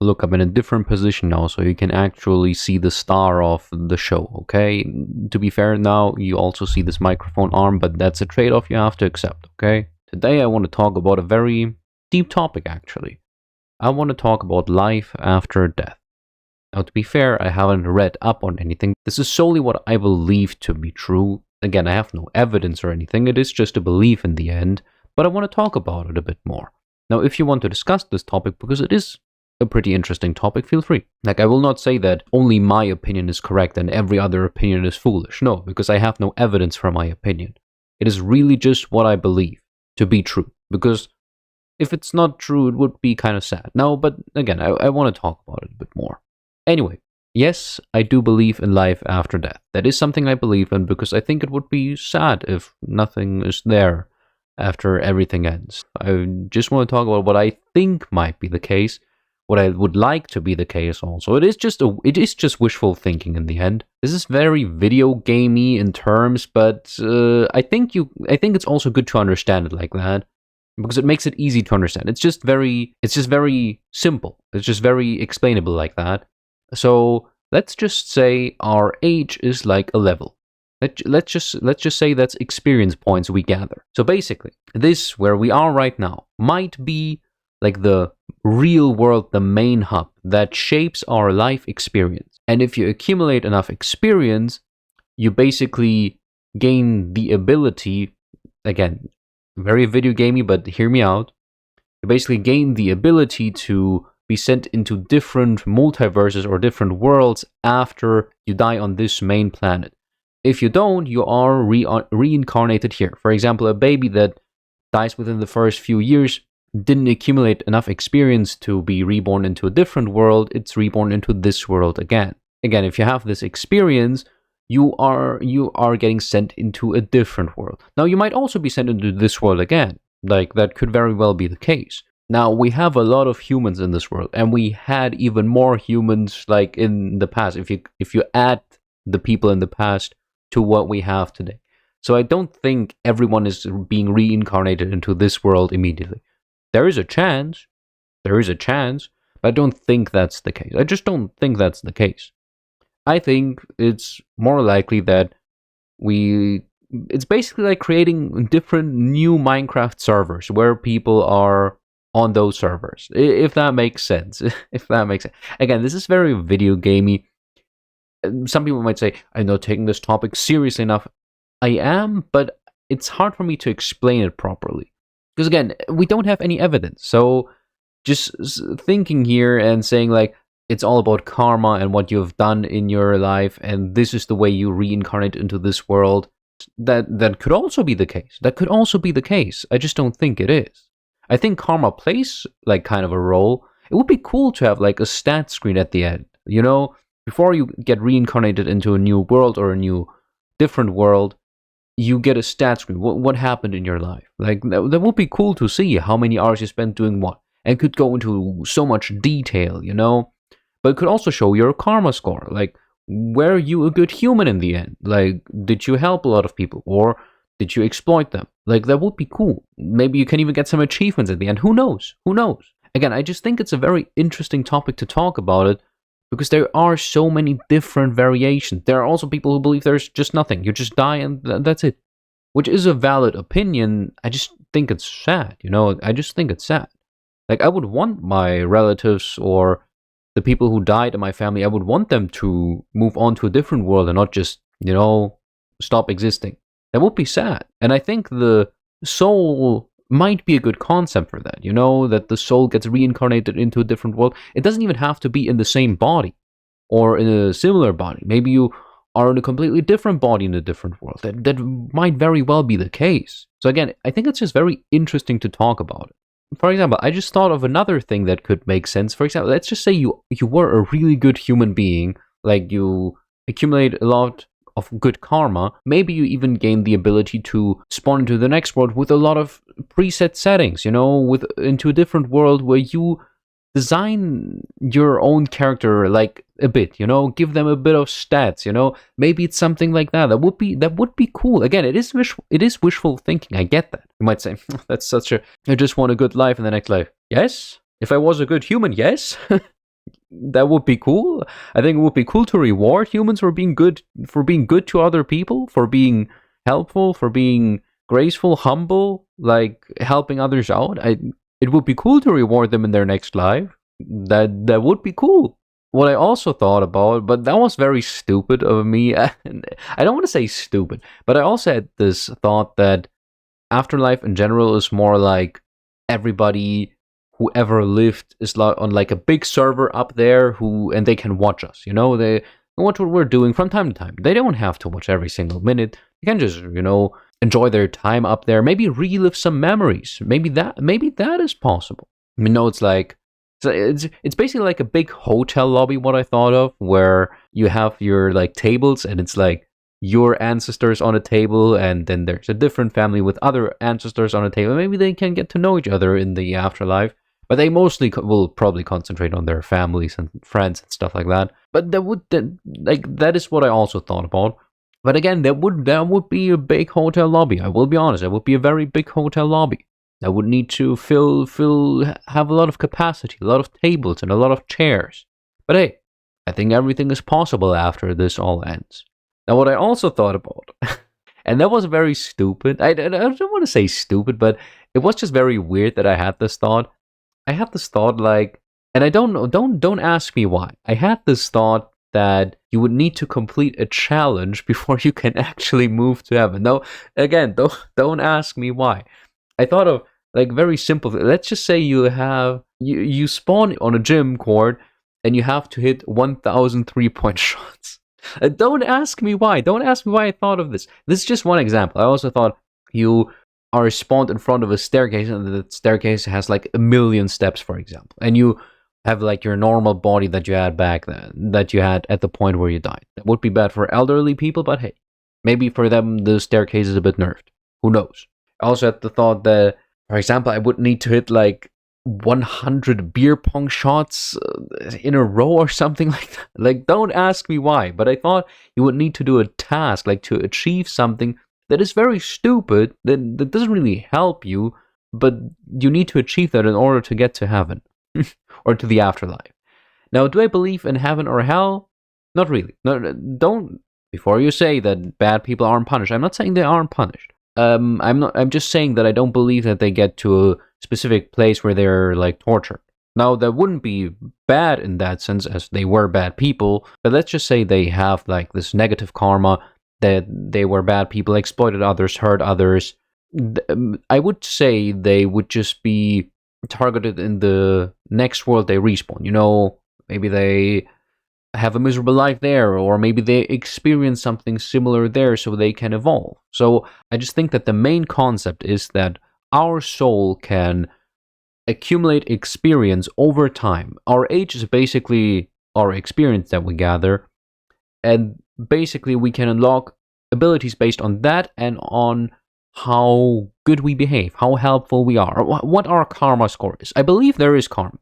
Look, I'm in a different position now, so you can actually see the star of the show, okay? To be fair, now you also see this microphone arm, but that's a trade-off you have to accept, okay? Today I want to talk about a very deep topic, actually. I want to talk about life after death. Now, to be fair, I haven't read up on anything. This is solely what I believe to be true. Again, I have no evidence or anything. It is just a belief in the end, but I want to talk about it a bit more. Now, if you want to discuss this topic, because it is a pretty interesting topic, feel free. Like, I will not say that only my opinion is correct and every other opinion is foolish. No, because I have no evidence for my opinion. It is really just what I believe to be true. Because if it's not true, it would be kind of sad. No, but again, I want to talk about it a bit more. Anyway, yes, I do believe in life after death. That is something I believe in because I think it would be sad if nothing is there after everything ends. I just want to talk about what I think might be the case, what I would like to be the case also. It is just wishful thinking in the end. This is very video gamey in terms, but I think it's also good to understand it like that because it makes it easy to understand. It's just very simple. It's just very explainable like that. So let's just say our age is like a level. Let's just say that's experience points we gather. So basically, this where we are right now might be like the real world, the main hub that shapes our life experience. And if you accumulate enough experience, you basically gain the ability, again, very video gamey, but hear me out. You basically gain the ability to be sent into different multiverses or different worlds after you die on this main planet. If you don't, you are reincarnated here. For example, a baby that dies within the first few years didn't accumulate enough experience to be reborn into a different world, it's reborn into this world again. Again, if you have this experience, you are getting sent into a different world. Now, you might also be sent into this world again. Like, that could very well be the case. Now, we have a lot of humans in this world, and we had even more humans like in the past, if you add the people in the past to what we have today. So I don't think everyone is being reincarnated into this world immediately. There is a chance, but I don't think that's the case. I just don't think that's the case. I think it's more likely that it's basically like creating different new Minecraft servers where people are on those servers, if that makes sense. Again, this is very video gamey. Some people might say, I'm not taking this topic seriously enough. I am, but it's hard for me to explain it properly. Because again, we don't have any evidence. So just thinking here and saying like, it's all about karma and what you've done in your life, and this is the way you reincarnate into this world, that could also be the case. That could also be the case. I just don't think it is. I think karma plays like kind of a role. It would be cool to have like a stat screen at the end, you know, before you get reincarnated into a new world or a new different world, you get a stat screen. What happened in your life? Like that would be cool to see how many hours you spent doing what, and could go into so much detail, you know. But it could also show your karma score. Like, were you a good human in the end? Like, did you help a lot of people, or did you exploit them? Like, that would be cool. Maybe you can even get some achievements at the end. Who knows? Again, I just think it's a very interesting topic to talk about it, because there are so many different variations. There are also people who believe there's just nothing. You just die and that's it. Which is a valid opinion. I just think it's sad, you know? I just think it's sad. Like, I would want my relatives or the people who died in my family, I would want them to move on to a different world and not just, you know, stop existing. That would be sad. And I think the soul might be a good concept for that, you know, that the soul gets reincarnated into a different world. It doesn't even have to be in the same body or in a similar body. Maybe you are in a completely different body in a different world. That might very well be the case. So again, I think it's just very interesting to talk about it. For example, I just thought of another thing that could make sense. For example, let's just say you were a really good human being, like you accumulate a lot of good karma. Maybe you even gain the ability to spawn into the next world with a lot of preset settings, you know, into a different world where you design your own character like a bit, you know, give them a bit of stats, you know. Maybe it's something like that. That would be cool. Again, it is wishful thinking. I get that. You might say, that's I just want a good life in the next life. Yes? If I was a good human, yes? that would be cool. I think it would be cool to reward humans for being good to other people, for being helpful, for being graceful, humble, like helping others out. It would be cool to reward them in their next life. That would be cool. What I also thought about, but that was very stupid of me. I don't want to say stupid, but I also had this thought that afterlife in general is more like everybody who ever lived is like on like a big server up there and they can watch us. They watch what we're doing from time to time. They don't have to watch every single minute. They can just enjoy their time up there. Maybe relive some memories. Maybe that is possible. It's like it's basically like a big hotel lobby. What I thought of, where you have your like tables, and it's like your ancestors on a table, and then there's a different family with other ancestors on a table. Maybe they can get to know each other in the afterlife, but they mostly will probably concentrate on their families and friends and stuff like that. But that is what I also thought about. But again, that would be a big hotel lobby. I will be honest, it would be a very big hotel lobby. That would need to have a lot of capacity, a lot of tables, and a lot of chairs. But hey, I think everything is possible after this all ends. Now, what I also thought about, and that was very stupid. I don't want to say stupid, but it was just very weird that I had this thought. I had this thought like, and I don't know, don't ask me why. I had this thought that you would need to complete a challenge before you can actually move to heaven. No, again, don't ask me why. I thought of like very simple. Let's just say you spawn on a gym court and you have to hit 1,000 3-point shots. Don't ask me why. Don't ask me why I thought of this. This is just one example. I also thought you are spawned in front of a staircase, and the staircase has like 1,000,000 steps, for example, and you have like your normal body that you had back then, that you had at the point where you died. That would be bad for elderly people, but hey, maybe for them the staircase is a bit nerfed. Who knows? I also had the thought that, for example, I would need to hit like 100 beer pong shots in a row or something like that. Like, don't ask me why, but I thought you would need to do a task, like to achieve something that is very stupid, that doesn't really help you, but you need to achieve that in order to get to heaven or to the afterlife. Now, do I believe in heaven or hell? Not really. No, don't. Before you say that bad people aren't punished, I'm not saying they aren't punished. I'm just saying that I don't believe that they get to a specific place where they're like tortured. Now, that wouldn't be bad in that sense, as they were bad people, but let's just say they have like this negative karma, that they were bad people, exploited others, hurt others. I would say they would just be targeted in the next world they respawn. Maybe they have a miserable life there, or maybe they experience something similar there so they can evolve. So I just think that the main concept is that our soul can accumulate experience over time. Our age is basically our experience that we gather, and basically we can unlock abilities based on that and on how good we behave, how helpful we are, what our karma score is. I believe there is karma.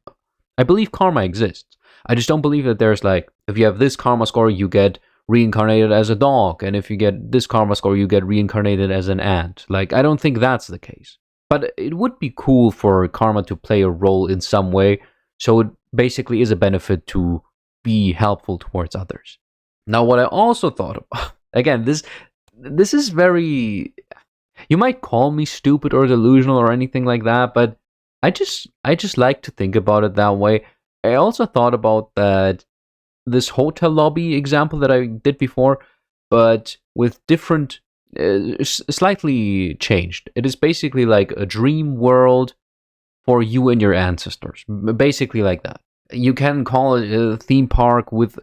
I believe karma exists. I just don't believe that there's like, if you have this karma score, you get reincarnated as a dog, and if you get this karma score, you get reincarnated as an ant. Like, I don't think that's the case. But it would be cool for karma to play a role in some way, so it basically is a benefit to be helpful towards others. Now, what I also thought about, again, this is very, you might call me stupid or delusional or anything like that, but I just like to think about it that way. I also thought about this hotel lobby example that I did before, but with different, slightly changed. It is basically like a dream world for you and your ancestors, basically like that. You can call it a theme park with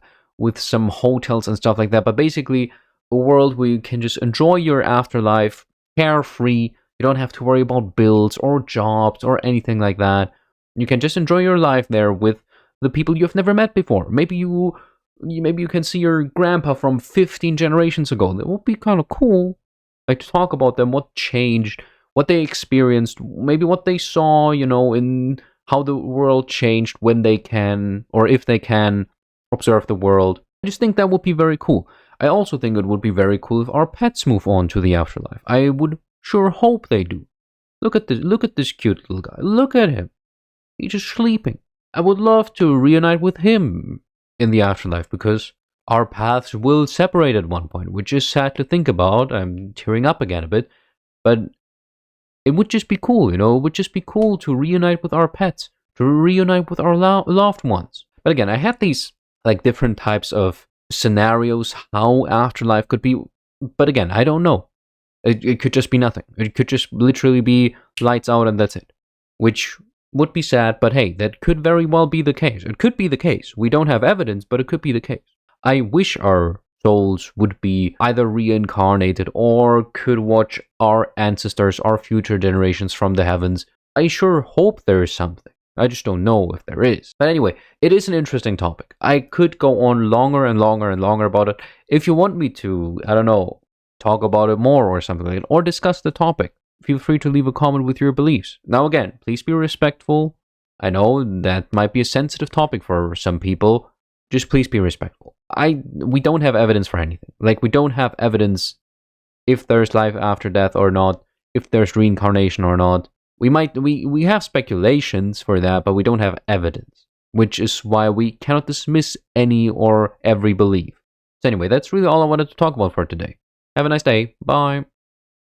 some hotels and stuff like that, but basically a world where you can just enjoy your afterlife carefree. You don't have to worry about bills or jobs or anything like that. You can just enjoy your life there with the people you've never met before. Maybe you can see your grandpa from 15 generations ago. That would be kind of cool. Like, to talk about them, what changed, what they experienced, maybe what they saw, in how the world changed when they can, or if they can, observe the world. I just think that would be very cool. I also think it would be very cool if our pets move on to the afterlife. I would sure hope they do. Look at this cute little guy. Look at him. He's just sleeping. I would love to reunite with him in the afterlife because our paths will separate at one point, which is sad to think about. I'm tearing up again a bit, but it would just be cool, you know? It would just be cool to reunite with our pets, to reunite with our loved ones. But again, I had these like different types of scenarios how afterlife could be, but again, I don't know. It could just be nothing. It could just literally be lights out and that's it. Which would be sad, but hey, that could very well be the case. It could be the case. We don't have evidence, but it could be the case. I wish our souls would be either reincarnated or could watch our ancestors, our future generations from the heavens. I sure hope there is something. I just don't know if there is. But anyway, it is an interesting topic. I could go on longer and longer and longer about it. If you want me to, I don't know, talk about it more or something like that, or discuss the topic, feel free to leave a comment with your beliefs. Now again, please be respectful. I know that might be a sensitive topic for some people. Just please be respectful. We don't have evidence for anything. Like, we don't have evidence if there's life after death or not, if there's reincarnation or not. We have speculations for that, but we don't have evidence, which is why we cannot dismiss any or every belief. So anyway, that's really all I wanted to talk about for today. Have a nice day. Bye.